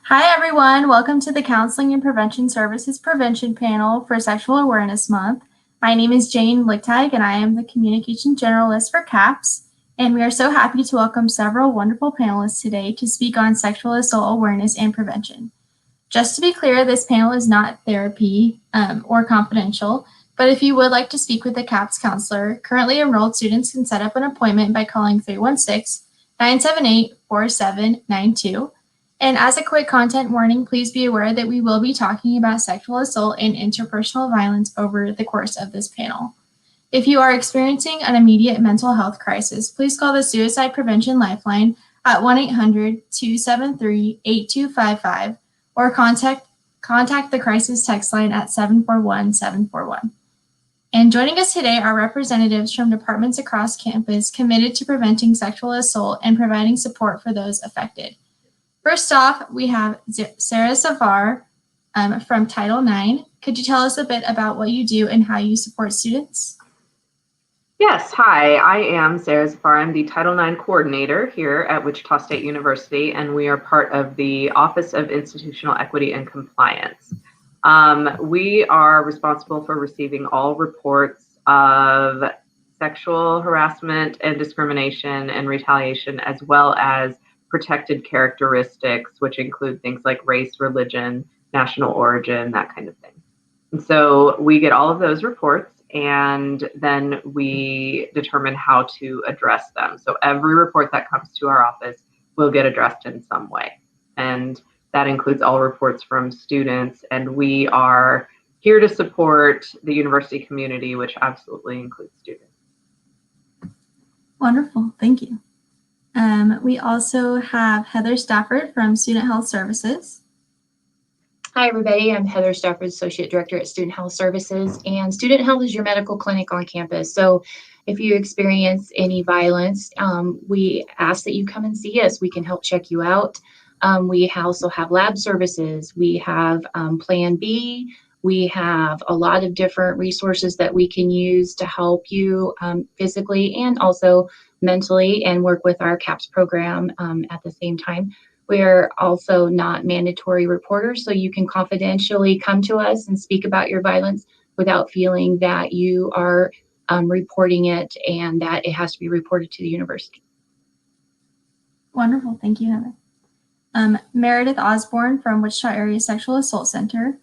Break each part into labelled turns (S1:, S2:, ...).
S1: Hi, everyone. Welcome to the Counseling and Prevention Services Prevention Panel for Sexual Awareness Month. My name is Jane Lichtag, and I am the Communication Generalist for CAPS. And we are so happy to welcome several wonderful panelists today to speak on sexual assault awareness and prevention. Just to be clear, this panel is not therapy or confidential, but if you would like to speak with a CAPS counselor, currently enrolled students can set up an appointment by calling 316-978-4792. And as a quick content warning, please be aware that we will be talking about sexual assault and interpersonal violence over the course of this panel. If you are experiencing an immediate mental health crisis, please call the Suicide Prevention Lifeline at 1-800-273-8255 or contact the crisis text line at 741-741. And joining us today are representatives from departments across campus committed to preventing sexual assault and providing support for those affected. First off, we have Sarah Safar from Title IX. Could you tell us a bit about what you do and how you support students?
S2: Yes, hi, I am Sarah Safar. I'm the Title IX coordinator here at Wichita State University, and we are part of the Office of Institutional Equity and Compliance. We are responsible for receiving all reports of sexual harassment and discrimination and retaliation, as well as protected characteristics, which include things like race, religion, national origin, that kind of thing. And so we get all of those reports, and then we determine how to address them. So every report that comes to our office will get addressed in some way. And that includes all reports from students. And we are here to support the university community, which absolutely includes students.
S1: Wonderful, thank you. We also have Heather Stafford from Student Health Services.
S3: Hi, everybody. I'm Heather Stafford, Associate Director at Student Health Services, and Student Health is your medical clinic on campus. So if you experience any violence, we ask that you come and see us. We can help check you out. We also have lab services. We have Plan B. We have a lot of different resources that we can use to help you physically and also mentally, and work with our CAPS program at the same time. We're also not mandatory reporters, so you can confidentially come to us and speak about your violence without feeling that you are reporting it and that it has to be reported to the university.
S1: Wonderful, thank you, Heather. Meredith Osborne from Wichita Area Sexual Assault Center.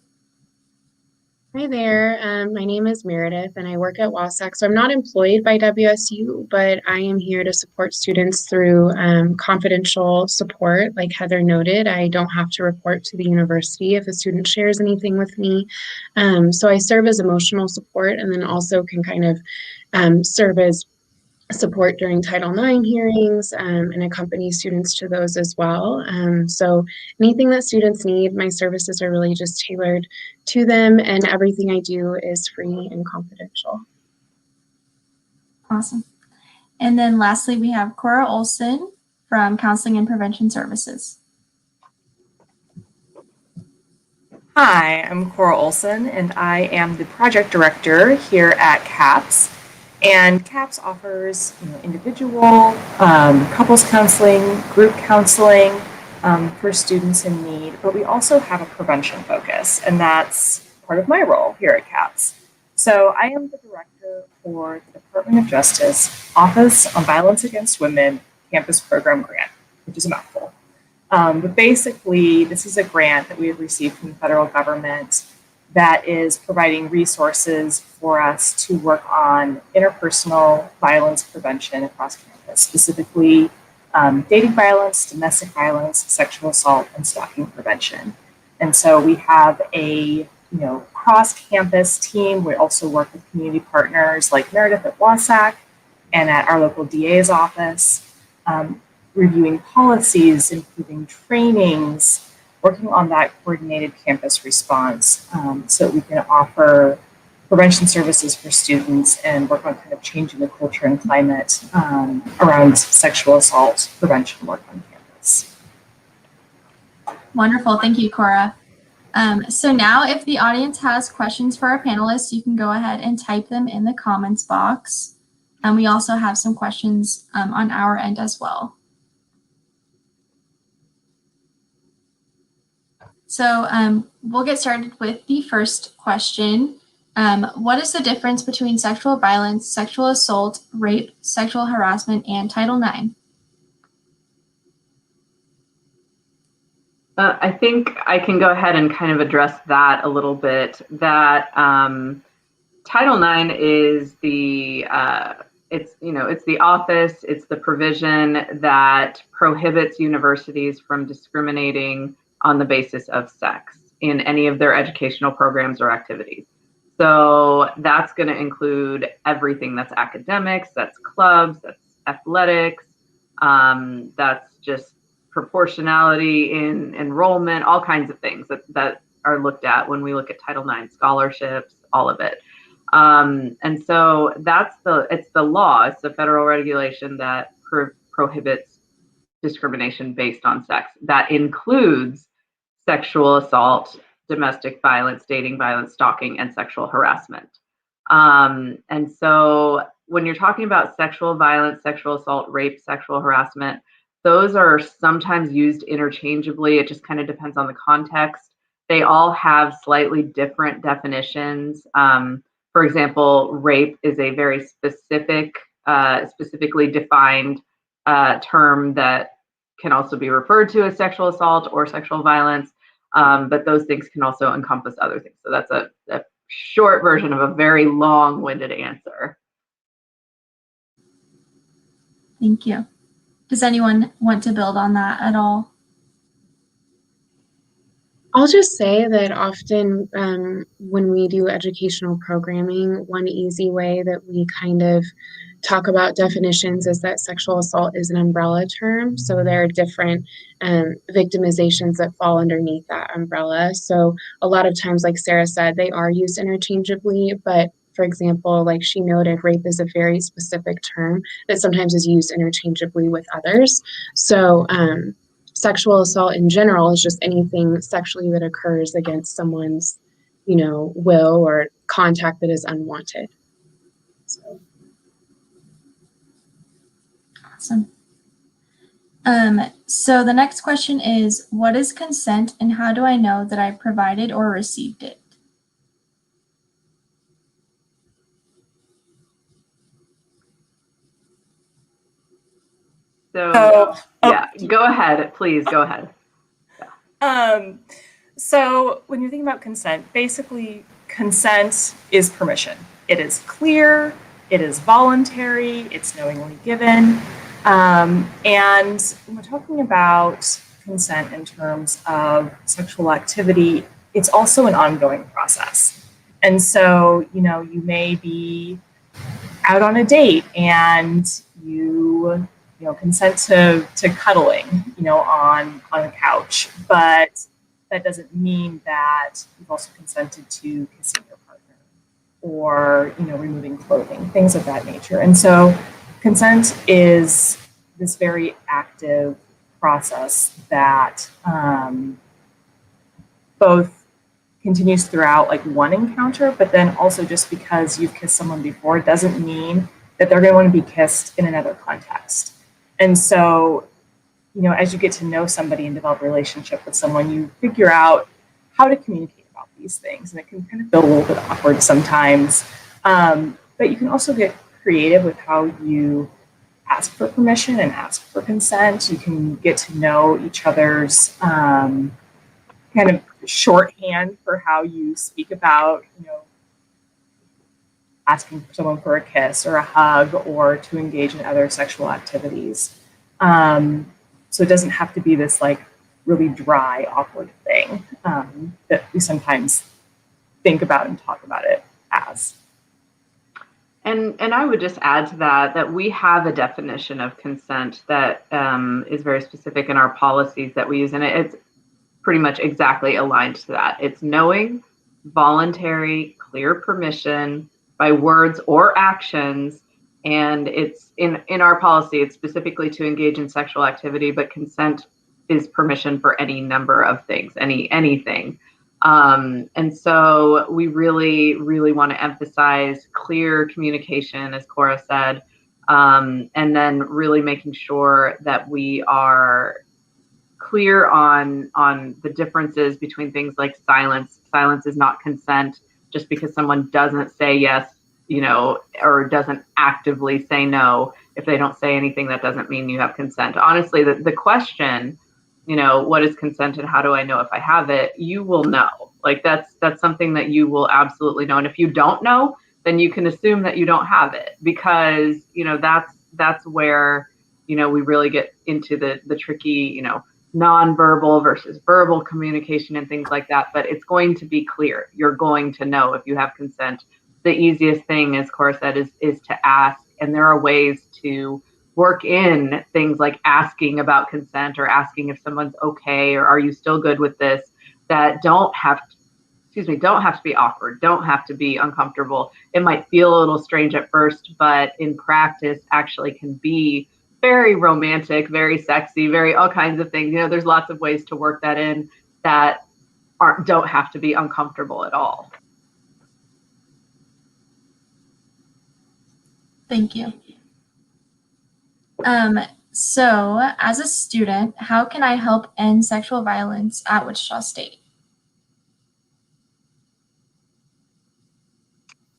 S4: Hi there, my name is Meredith and I work at WASAC. So I'm not employed by WSU, but I am here to support students through confidential support. Like Heather noted, I don't have to report to the university if a student shares anything with me. So I serve as emotional support and then also can kind of serve as support during Title IX hearings and accompany students to those as well. So anything that students need, my services are really just tailored to them, and everything I do is free and confidential.
S1: Awesome. And then lastly, we have Cora Olson from Counseling and Prevention Services.
S5: Hi, I'm Cora Olson, and I am the project director here at CAPS. And CAPS offers individual, couples counseling, group counseling for students in need, but we also have a prevention focus, and that's part of my role here at CAPS. So I am the director for the Department of Justice Office on Violence Against Women Campus Program Grant, which is a mouthful. But basically, this is a grant that we have received from the federal government that is providing resources for us to work on interpersonal violence prevention across campus, specifically dating violence, domestic violence, sexual assault, and stalking prevention. And so we have a cross-campus team. We also work with community partners like Meredith at WASAC and at our local DA's office, reviewing policies, improving trainings, working on that coordinated campus response so that we can offer prevention services for students and work on kind of changing the culture and climate around sexual assault prevention work on campus.
S1: Wonderful, thank you, Cora. So now if the audience has questions for our panelists, you can go ahead and type them in the comments box. And we also have some questions on our end as well. So we'll get started with the first question. What is the difference between sexual violence, sexual assault, rape, sexual harassment, and Title IX?
S2: I think I can go ahead and kind of address that a little bit. That Title IX is it's the office, it's the provision that prohibits universities from discriminating on the basis of sex in any of their educational programs or activities. So that's going to include everything that's academics, that's clubs, that's athletics, that's just proportionality in enrollment, all kinds of things that are looked at when we look at Title IX scholarships, all of it. And so it's the law, it's the federal regulation that prohibits discrimination based on sex. That includes sexual assault, domestic violence, dating violence, stalking, and sexual harassment. And so when you're talking about sexual violence, sexual assault, rape, sexual harassment, those are sometimes used interchangeably. It just kind of depends on the context. They all have slightly different definitions. For example, rape is a very specifically defined term that can also be referred to as sexual assault or sexual violence, but those things can also encompass other things. So that's a short version of a very long-winded answer.
S1: Thank you. Does anyone want to build on that at all?
S4: I'll just say that often when we do educational programming, one easy way that we kind of talk about definitions is that sexual assault is an umbrella term. So there are different victimizations that fall underneath that umbrella. So a lot of times, like Sarah said, they are used interchangeably, but for example, like she noted, rape is a very specific term that sometimes is used interchangeably with others. So sexual assault in general is just anything sexually that occurs against someone's, will or contact that is unwanted. So.
S1: Awesome. So the next question is, what is consent and how do I know that I provided or received it?
S2: So go ahead, please go ahead.
S5: Yeah. So when you're thinking about consent, basically consent is permission. It is clear, it is voluntary, it's knowingly given. And when we're talking about consent in terms of sexual activity, it's also an ongoing process. And so, you may be out on a date and you consent to cuddling, on a couch, but that doesn't mean that you've also consented to kissing your partner or, removing clothing, things of that nature. And so consent is this very active process that both continues throughout like one encounter, but then also just because you've kissed someone before doesn't mean that they're going to want to be kissed in another context. And so, as you get to know somebody and develop a relationship with someone, you figure out how to communicate about these things. And it can kind of feel a little bit awkward sometimes. But you can also get creative with how you ask for permission and ask for consent. You can get to know each other's kind of shorthand for how you speak about, asking someone for a kiss or a hug or to engage in other sexual activities. So it doesn't have to be this like really dry, awkward thing that we sometimes think about and talk about it as.
S2: And I would just add to that we have a definition of consent that is very specific in our policies that we use, and it's pretty much exactly aligned to that. It's knowing, voluntary, clear permission by words or actions, and it's in our policy, it's specifically to engage in sexual activity, but consent is permission for any number of things, anything. And so we really, really want to emphasize clear communication, as Cora said, and then really making sure that we are clear on the differences between things like silence. Silence is not consent. Just because someone doesn't say yes, or doesn't actively say no, if they don't say anything, that doesn't mean you have consent. Honestly, the question, what is consent and how do I know if I have it? You will know. Like that's something that you will absolutely know. And if you don't know, then you can assume that you don't have it, because that's where we really get into the tricky nonverbal versus verbal communication and things like that. But it's going to be clear. You're going to know if you have consent. The easiest thing, as Cora said, is to ask, and there are ways to work in things like asking about consent or asking if someone's okay or are you still good with this, that don't have to be awkward, don't have to be uncomfortable. It might feel a little strange at first, but in practice actually can be very romantic, very sexy, very all kinds of things. There's lots of ways to work that in that don't have to be uncomfortable at all.
S1: Thank you. So as a student, how can I help end sexual violence at Wichita State?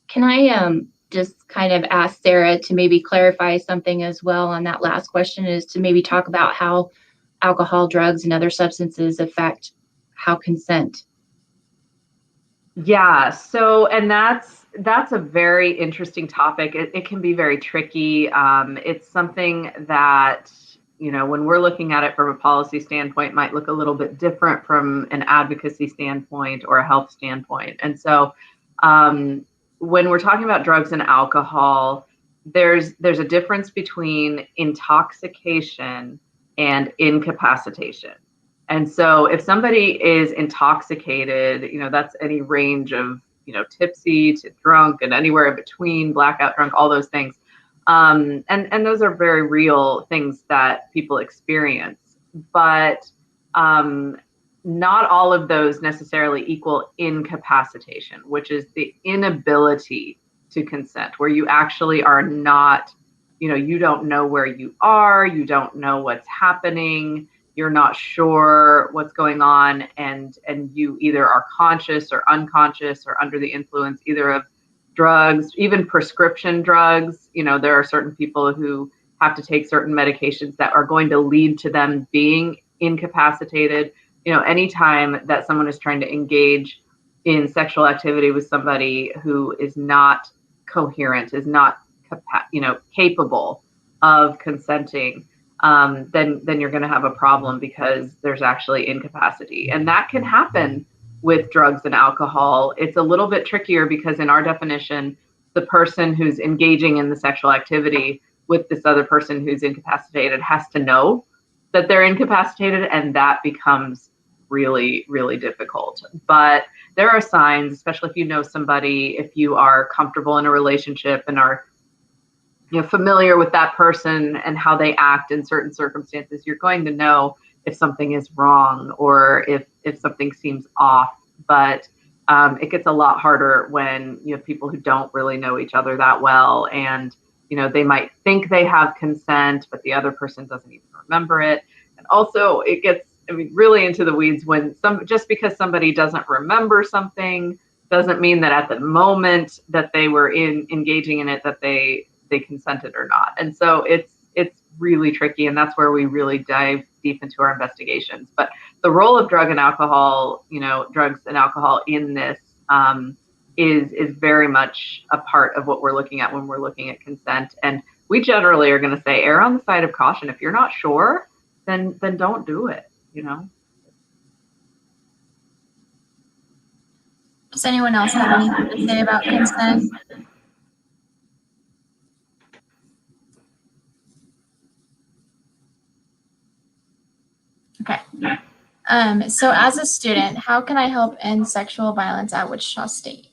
S3: Can I just kind of ask Sarah to maybe clarify something as well on that last question, is to maybe talk about how alcohol, drugs, and other substances affect how consent?
S2: Yeah, so, and that's a very interesting topic. It can be very tricky. It's something that, when we're looking at it from a policy standpoint, might look a little bit different from an advocacy standpoint or a health standpoint. And so when we're talking about drugs and alcohol, there's a difference between intoxication and incapacitation. And so if somebody is intoxicated, that's any range of, tipsy to drunk and anywhere in between, blackout drunk, all those things. And those are very real things that people experience. But not all of those necessarily equal incapacitation, which is the inability to consent, where you actually are not, you don't know where you are, you don't know what's happening, you're not sure what's going on, and you either are conscious or unconscious or under the influence either of drugs, even prescription drugs. There are certain people who have to take certain medications that are going to lead to them being incapacitated. Anytime that someone is trying to engage in sexual activity with somebody who is not coherent, is not capable of consenting, then you're going to have a problem, because there's actually incapacity. And that can happen with drugs and alcohol. It's a little bit trickier because in our definition, the person who's engaging in the sexual activity with this other person who's incapacitated has to know that they're incapacitated, and that becomes really, really difficult. But there are signs, especially if you know somebody, if you are comfortable in a relationship and are familiar with that person and how they act in certain circumstances, you're going to know if something is wrong or if something seems off. But it gets a lot harder when you have people who don't really know each other that well, and they might think they have consent, but the other person doesn't even remember it. And also it gets, really into the weeds when just because somebody doesn't remember something doesn't mean that at the moment that they were engaging in it that they consented or not. And so it's really tricky, and that's where we really dive deep into our investigations. But the role of drugs and alcohol in this is very much a part of what we're looking at when we're looking at consent. And we generally are going to say err on the side of caution. If you're not sure, then don't do it.
S1: Does anyone else have anything to say about consent? Okay. So as a student, how can I help end sexual violence at Wichita State?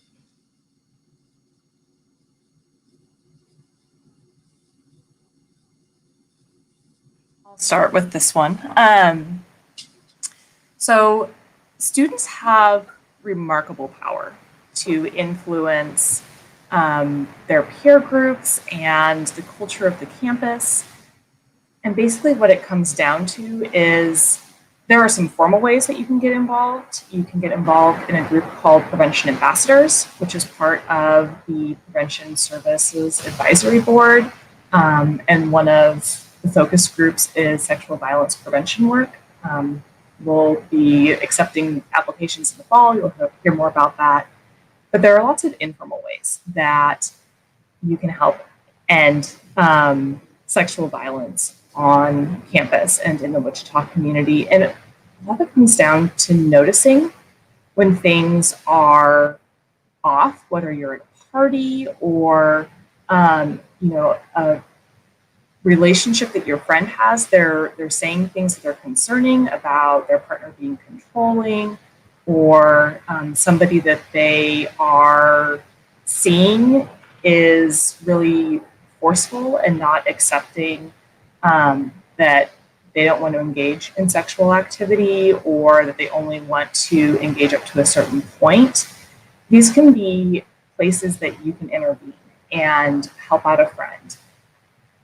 S5: I'll start with this one. So students have remarkable power to influence their peer groups and the culture of the campus. And basically what it comes down to is There are some formal ways that you can get involved. You can get involved in a group called Prevention Ambassadors, which is part of the Prevention Services Advisory Board. And one of the focus groups is sexual violence prevention work. We'll be accepting applications in the fall. You'll hear more about that. But there are lots of informal ways that you can help end sexual violence on campus and in the Wichita community. And a lot of it comes down to noticing when things are off, whether you're at a party or, a relationship that your friend has, they're saying things that are concerning about their partner being controlling, or somebody that they are seeing is really forceful and not accepting that they don't want to engage in sexual activity, or that they only want to engage up to a certain point. These can be places that you can intervene and help out a friend.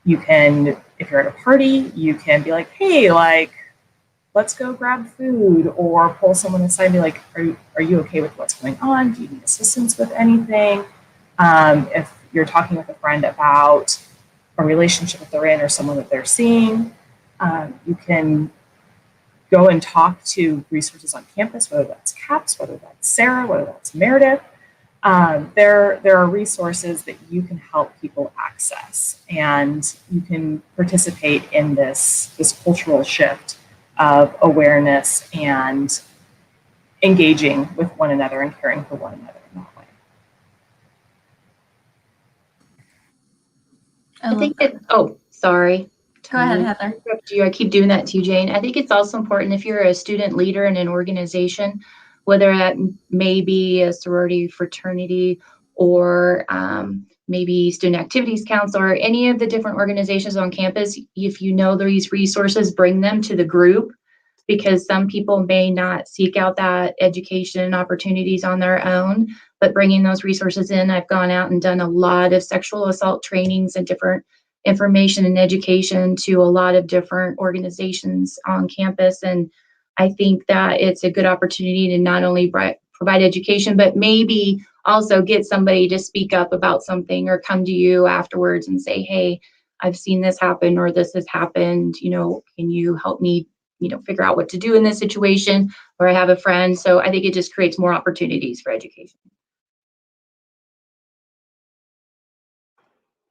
S5: You can, if you're at a party, you can be like, hey, like, let's go grab food, or pull someone aside and be like, are you okay with what's going on? Do you need assistance with anything? If you're talking with a friend about a relationship that they're in or someone that they're seeing, you can go and talk to resources on campus, whether that's CAPS, whether that's Sarah, whether that's Meredith. There are resources that you can help people access, and you can participate in this cultural shift of awareness and engaging with one another and caring for one another in that way.
S3: I think sorry.
S1: Go ahead, Heather.
S3: I keep doing that to you, Jane. I think it's also important if you're a student leader in an organization, whether that may be a sorority, fraternity, or maybe student activities council, or any of the different organizations on campus, if you know these resources, bring them to the group, because some people may not seek out that education and opportunities on their own, but bringing those resources in. I've gone out and done a lot of sexual assault trainings and different information and education to a lot of different organizations on campus. And I think that it's a good opportunity to not only provide education, but maybe also get somebody to speak up about something or come to you afterwards and say, hey, I've seen this happen, or this has happened, can you help me, figure out what to do in this situation, or I have a friend. So I think it just creates more opportunities for education.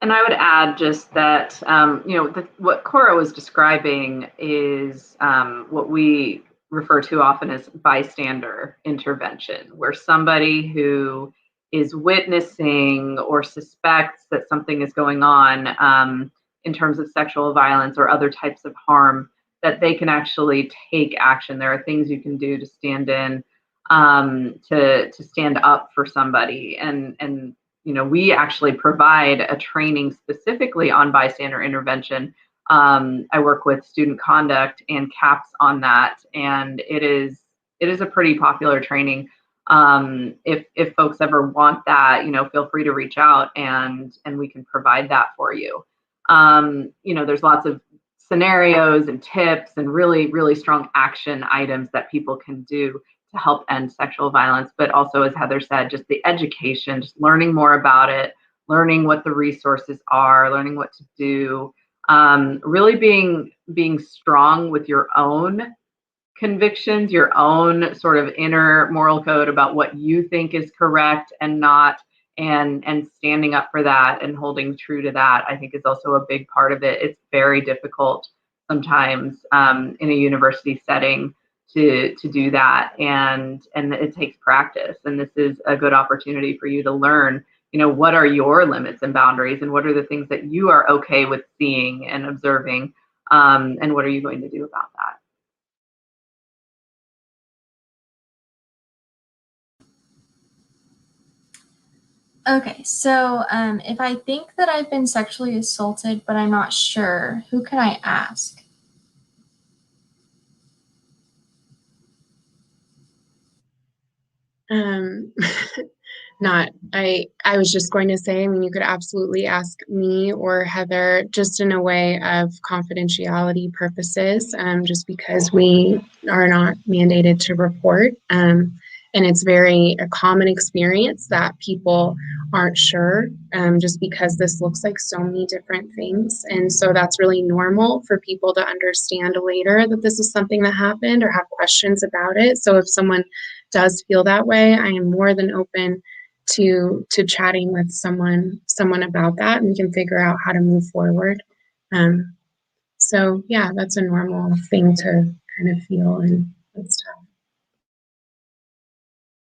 S2: And I would add just that, what Cora was describing is what we refer to often as bystander intervention, where somebody who is witnessing or suspects that something is going on in terms of sexual violence or other types of harm, that they can actually take action. There are things you can do to stand in, to stand up for somebody. And we actually provide a training specifically on bystander intervention. I work with student conduct and CAPS on that, and it is a pretty popular training. If folks ever want that, feel free to reach out and we can provide that for you. There's lots of scenarios and tips and really, really strong action items that people can do to help end sexual violence, but also, as Heather said, just the education, just learning more about it, learning what the resources are, learning what to do, really being strong with your own convictions, your own sort of inner moral code about what you think is correct and not, and standing up for that and holding true to that, I think is also a big part of it. It's very difficult sometimes in a university setting to do that, and it takes practice, and this is a good opportunity for you to learn, what are your limits and boundaries, and what are the things that you are okay with seeing and observing, and what are you going to do about that.
S1: Okay, so if I think that I've been sexually assaulted, but I'm not sure, who can I ask?
S4: Um, not, I was just going to say, I mean, you could absolutely ask me or Heather just in a way of confidentiality purposes, just because we are not mandated to report. And it's a common experience that people aren't sure, just because this looks like so many different things. And so that's really normal for people to understand later that this is something that happened or have questions about it. So if someone does feel that way, I am more than open to chatting with someone about that, and we can figure out how to move forward. So yeah, that's a normal thing to kind of feel and stuff.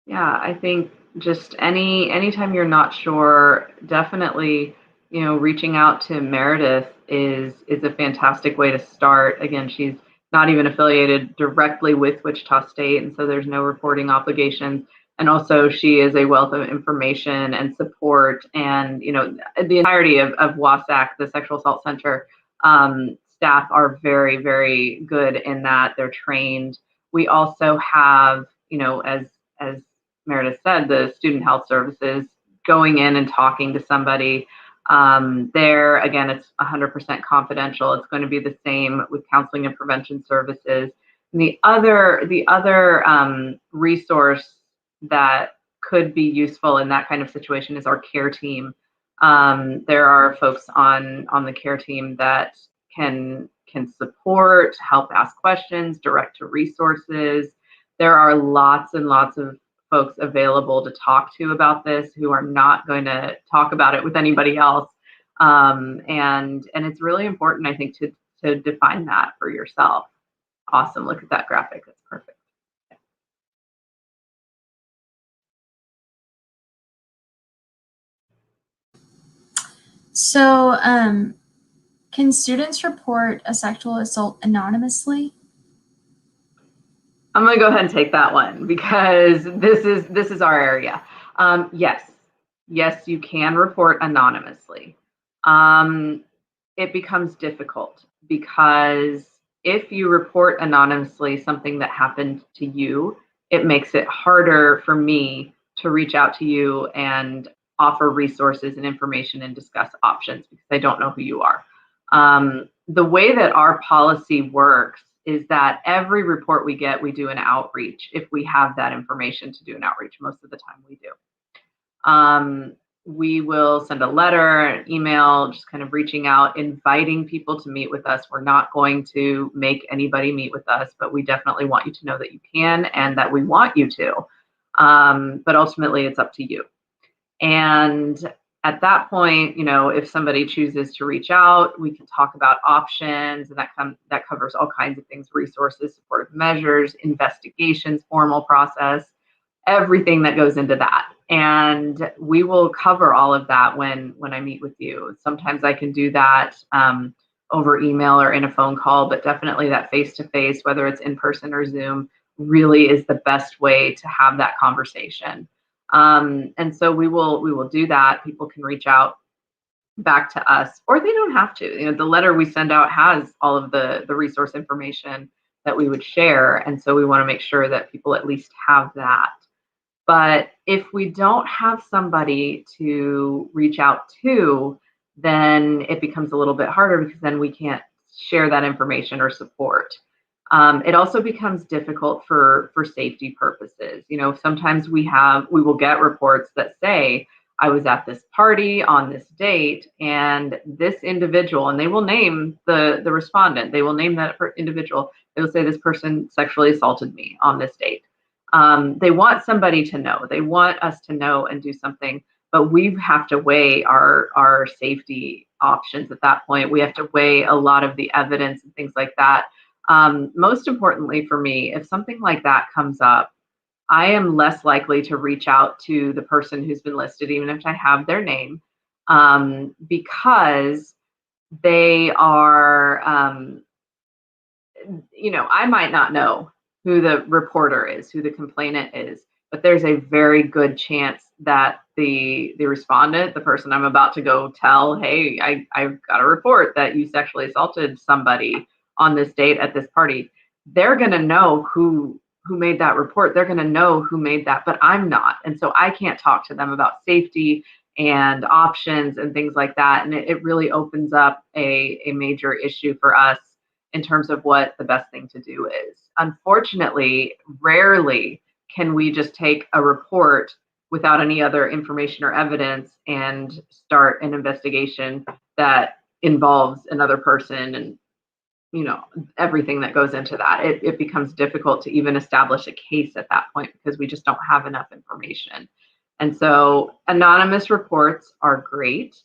S2: Yeah, I think just anytime you're not sure, definitely, reaching out to Meredith is a fantastic way to start. Again, she's not even affiliated directly with Wichita State, and so there's no reporting obligations. And also, she is a wealth of information and support, and the entirety of WASAC, the Sexual Assault Center, staff are very, very good in that. They're trained. We also have, as Meredith said, the student health services going in and talking to somebody. There, again, it's 100% confidential. It's going to be the same with counseling and prevention services. And the other resource that could be useful in that kind of situation is our care team. There are folks on the care team that can support, help ask questions, direct to resources. There are lots and lots of folks available to talk to about this who are not going to talk about it with anybody else. And it's really important, I think, to define that for yourself. Awesome. Look at that graphic. That's perfect.
S1: So, can students report a sexual assault anonymously?
S2: I'm going to go ahead and take that one because this is our area. Yes, you can report anonymously. It becomes difficult because if you report anonymously something that happened to you, it makes it harder for me to reach out to you and offer resources and information and discuss options because I don't know who you are. The way that our policy works is that every report we get, we do an outreach if we have that information to do an outreach. Most of the time we do. We will send a letter, an email, just kind of reaching out, inviting people to meet with us. We're not going to make anybody meet with us, but we definitely want you to know that you can and that we want you to. But ultimately, it's up to you. And at that point, if somebody chooses to reach out, we can talk about options, and that covers all kinds of things: resources, supportive measures, investigations, formal process, everything that goes into that. And we will cover all of that when I meet with you. Sometimes I can do that over email or in a phone call, but definitely that face-to-face, whether it's in person or Zoom, really is the best way to have that conversation. And so we will do that. People can reach out back to us, or they don't have to. The letter we send out has all of the resource information that we would share, and so we want to make sure that people at least have that. But if we don't have somebody to reach out to, then it becomes a little bit harder because then we can't share that information or support. It also becomes difficult for safety purposes. Sometimes we will get reports that say, I was at this party on this date, and this individual, and they will name the respondent, they will name that individual, they will say this person sexually assaulted me on this date. They want somebody to know, they want us to know and do something, but we have to weigh our safety options at that point. We have to weigh a lot of the evidence and things like that. Most importantly for me, if something like that comes up, I am less likely to reach out to the person who's been listed, even if I have their name, because they are, I might not know who the reporter is, who the complainant is, but there's a very good chance that the respondent, the person I'm about to go tell, hey, I've got a report that you sexually assaulted somebody on this date at this party, they're going to know who who made that report, they're going to know who made that, but I'm not. And so I can't talk to them about safety and options and things like that. And it really opens up a major issue for us in terms of what the best thing to do is. Unfortunately, rarely can we just take a report without any other information or evidence and start an investigation that involves another person and everything that goes into that. It becomes difficult to even establish a case at that point because we just don't have enough information. And so anonymous reports are great.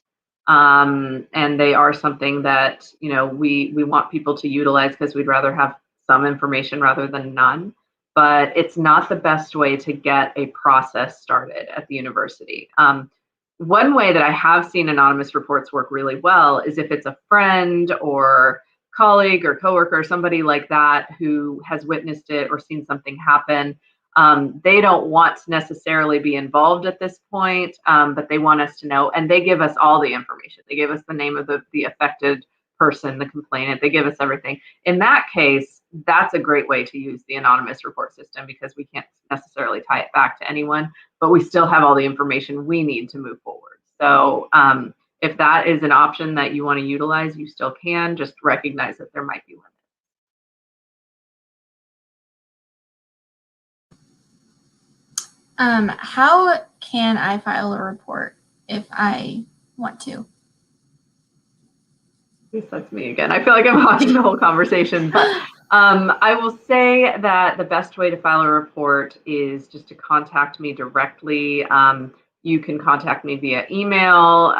S2: And they are something that, we want people to utilize because we'd rather have some information rather than none. But it's not the best way to get a process started at the university. One way that I have seen anonymous reports work really well is if it's a friend or colleague or coworker or somebody like that who has witnessed it or seen something happen. They don't want to necessarily be involved at this point, but they want us to know, and they give us all the information. They give us the name of the affected person, the complainant. They give us everything. In that case, that's a great way to use the anonymous report system because we can't necessarily tie it back to anyone, but we still have all the information we need to move forward. So if that is an option that you want to utilize, you still can. Just recognize that there might be limits.
S1: How can I file a report if I want to?
S2: Yes, that's me again. I feel like I'm hogging the whole conversation, but I will say that the best way to file a report is just to contact me directly. You can contact me via email,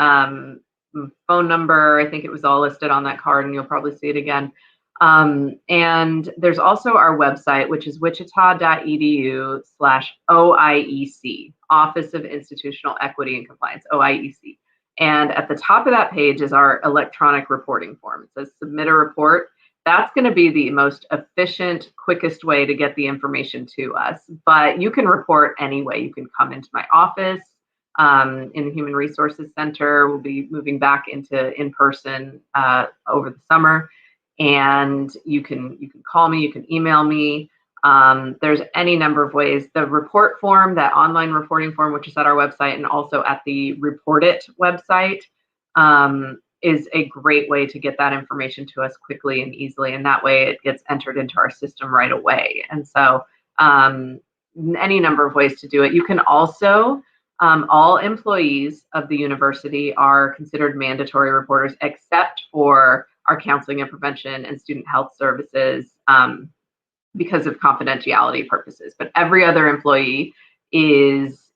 S2: phone number. I think it was all listed on that card, and you'll probably see it again. And there's also our website, which is wichita.edu/OIEC, Office of Institutional Equity and Compliance, OIEC. And at the top of that page is our electronic reporting form. It says submit a report. That's going to be the most efficient, quickest way to get the information to us. But you can report anyway. You can come into my office in the Human Resources Center. We'll be moving back into in-person over the summer. And you can call me, you can email me. There's any number of ways. The report form, that online reporting form, which is at our website and also at the Report It website, is a great way to get that information to us quickly and easily. And that way it gets entered into our system right away. And so any number of ways to do it. You can also, all employees of the university are considered mandatory reporters except for our counseling and prevention and student health services because of confidentiality purposes. But every other employee is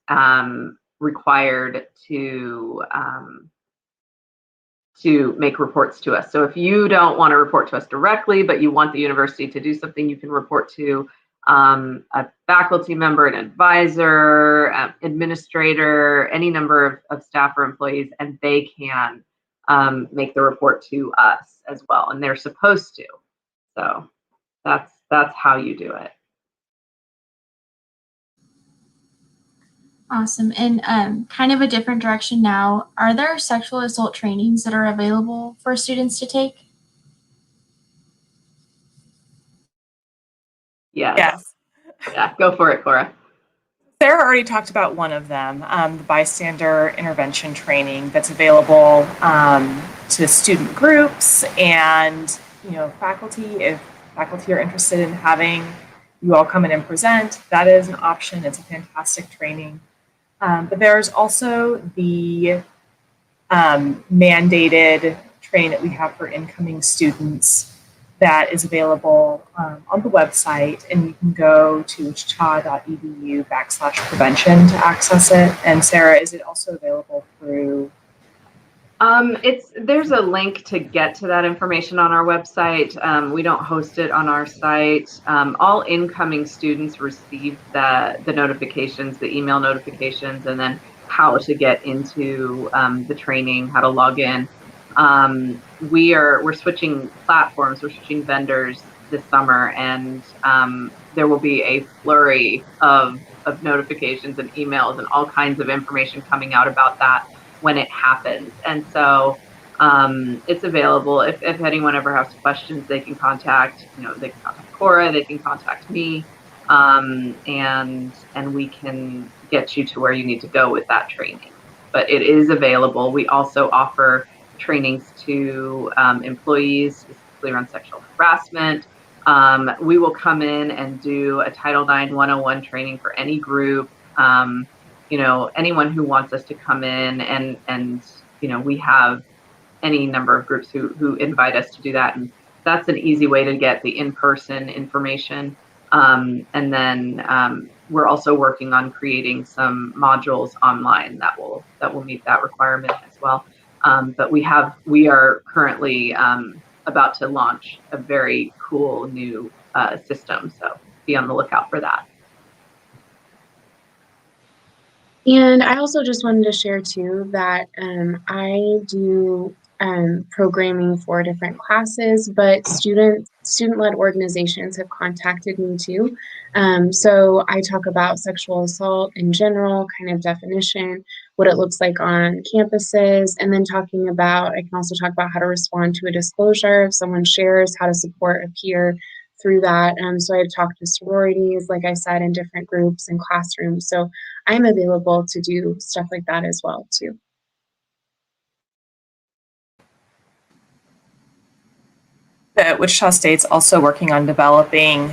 S2: required to make reports to us. So if you don't want to report to us directly, but you want the university to do something, you can report to a faculty member, an advisor, administrator, any number of staff or employees, and they can make the report to us as well, and they're supposed to. So that's how you do it.
S1: Awesome. And kind of a different direction now, are there sexual assault trainings that are available for students to take?
S2: Yes. Yeah, go for it, Cora.
S5: Sarah already talked about one of them, the bystander intervention training that's available to student groups and faculty. If faculty are interested in having you all come in and present, that is an option. It's a fantastic training. But there's also the mandated training that we have for incoming students that is available on the website, and you can go to wichita.edu/prevention to access it. And Sarah, is it also available through?
S2: There's a link to get to that information on our website. We don't host it on our site. All incoming students receive the notifications, the email notifications, and then how to get into the training, how to log in. We're switching platforms, we're switching vendors this summer, and there will be a flurry of notifications and emails and all kinds of information coming out about that when it happens. And so it's available. If anyone ever has questions, they can contact, they can contact Cora, they can contact me. and we can get you to where you need to go with that training. But it is available. We also offer trainings to employees, specifically around sexual harassment. We will come in and do a Title IX 101 training for any group. Anyone who wants us to come in, and we have any number of groups who invite us to do that, and that's an easy way to get the in-person information. And then we're also working on creating some modules online that will meet that requirement as well. But we are currently about to launch a very cool new system, so be on the lookout for that.
S4: And I also just wanted to share too that I do programming for different classes, but student-led organizations have contacted me too. So I talk about sexual assault in general, kind of definition, what it looks like on campuses, and then I can also talk about how to respond to a disclosure if someone shares, how to support a peer through that. So I've talked to sororities, like I said, in different groups and classrooms. So I'm available to do stuff like that as well too.
S5: But Wichita State's also working on developing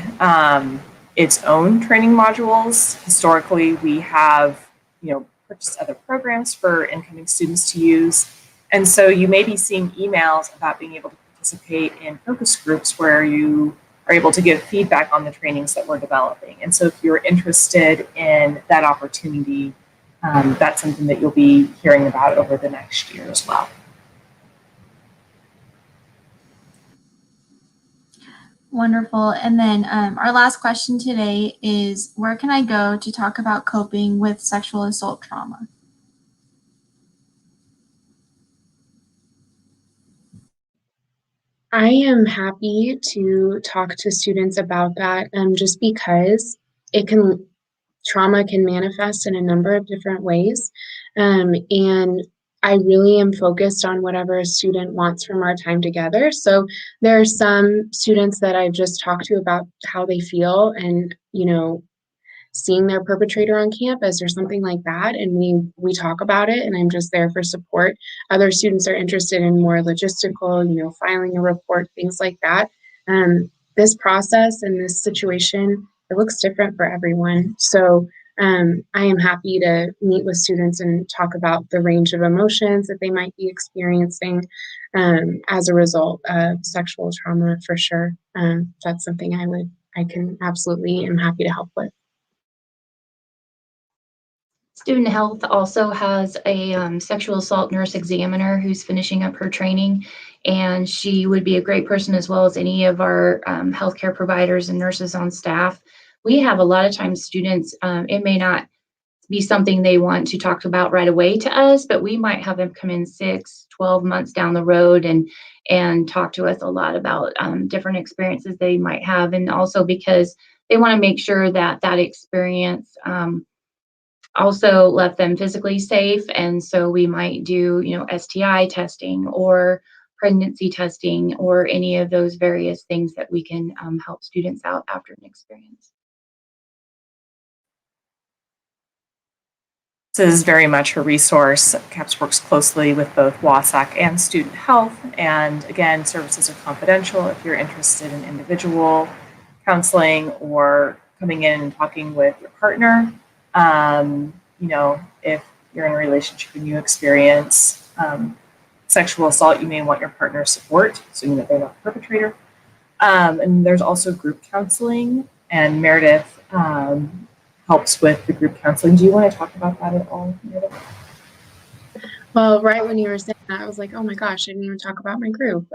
S5: its own training modules. Historically, we have, purchased other programs for incoming students to use. And so you may be seeing emails about being able to participate in focus groups where you are able to give feedback on the trainings that we're developing. And so if you're interested in that opportunity, that's something that you'll be hearing about over the next year as well.
S1: Wonderful. And then our last question today is, where can I go to talk about coping with sexual assault trauma?
S4: I am happy to talk to students about that just because trauma can manifest in a number of different ways. And I really am focused on whatever a student wants from our time together. So there are some students that I've just talked to about how they feel and, seeing their perpetrator on campus or something like that, and we talk about it, and I'm just there for support. Other students are interested in more logistical, filing a report, things like that. This process and this situation, it looks different for everyone. So I am happy to meet with students and talk about the range of emotions that they might be experiencing as a result of sexual trauma, for sure. That's something I can absolutely am happy to help with.
S3: Student Health also has a sexual assault nurse examiner who's finishing up her training, and she would be a great person as well as any of our healthcare providers and nurses on staff. We have a lot of times students, it may not be something they want to talk about right away to us, but we might have them come in 6, 12 months down the road and talk to us a lot about different experiences they might have, and also because they want to make sure that that experience also left them physically safe. And so we might do, STI testing or pregnancy testing or any of those various things that we can help students out after an experience.
S5: This is very much a resource. CAPS works closely with both WASAC and Student Health. And again, services are confidential. If you're interested in individual counseling or coming in and talking with your partner, if you're in a relationship and you experience sexual assault, you may want your partner's support, so you know they're not the perpetrator. And there's also group counseling, and Meredith helps with the group counseling. Do you want to talk about that at all, Meredith?
S4: Well, right when you were saying that, I was like, oh my gosh, I didn't even talk about my group.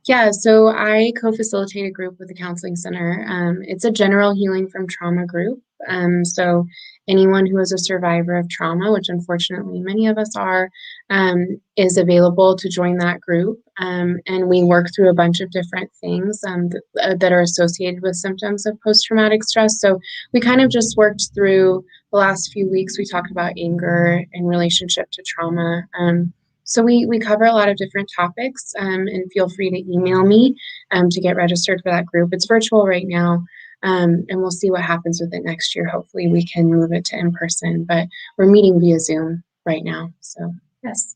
S4: Yeah, so I co-facilitate a group with the Counseling Center. It's a general healing from trauma group. So anyone who is a survivor of trauma, which unfortunately many of us are, is available to join that group. And we work through a bunch of different things that are associated with symptoms of post-traumatic stress. So we kind of just worked through the last few weeks. We talked about anger in relationship to trauma. So we cover a lot of different topics, and feel free to email me to get registered for that group. It's virtual right now. And we'll see what happens with it next year. Hopefully we can move it to in person, but we're meeting via Zoom right now. So yes.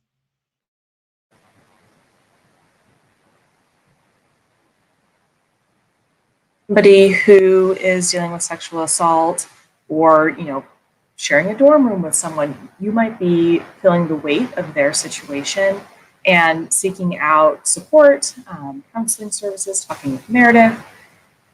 S5: Somebody who is dealing with sexual assault or, sharing a dorm room with someone, you might be feeling the weight of their situation and seeking out support, counseling services, talking with Meredith.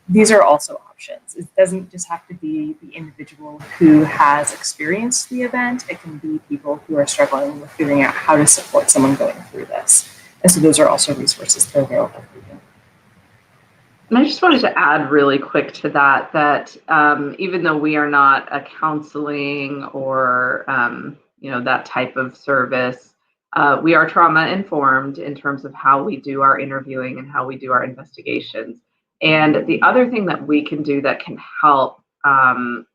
S5: These are also options. It doesn't just have to be the individual who has experienced the event. It can be people who are struggling with figuring out how to support someone going through this. And so those are also resources that are available for you.
S2: And I just wanted to add really quick to that even though we are not a counseling or, that type of service, we are trauma informed in terms of how we do our interviewing and how we do our investigations. And the other thing that we can do that can help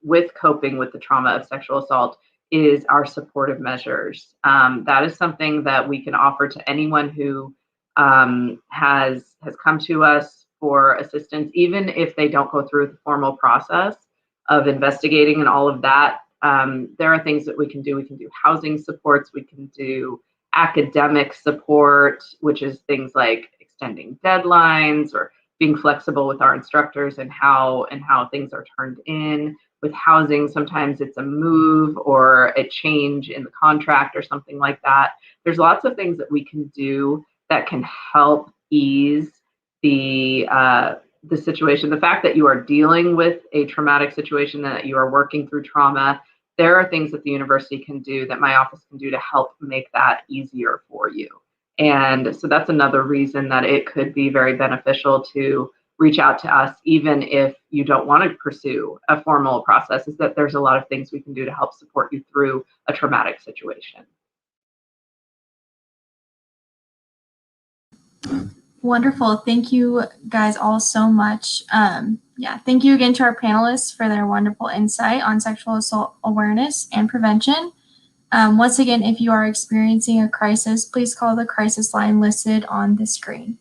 S2: with coping with the trauma of sexual assault is our supportive measures. That is something that we can offer to anyone who has come to us for assistance, even if they don't go through the formal process of investigating and all of that. There are things that we can do. We can do housing supports. We can do academic support, which is things like extending deadlines or being flexible with our instructors and how things are turned in. With housing, sometimes it's a move or a change in the contract or something like that. There's lots of things that we can do that can help ease the situation. The fact that you are dealing with a traumatic situation, that you are working through trauma, there are things that the university can do, that my office can do to help make that easier for you. And so that's another reason that it could be very beneficial to reach out to us, even if you don't want to pursue a formal process, is that there's a lot of things we can do to help support you through a traumatic situation.
S1: Wonderful. Thank you guys all so much. Thank you again to our panelists for their wonderful insight on sexual assault awareness and prevention. Once again, if you are experiencing a crisis, please call the crisis line listed on the screen.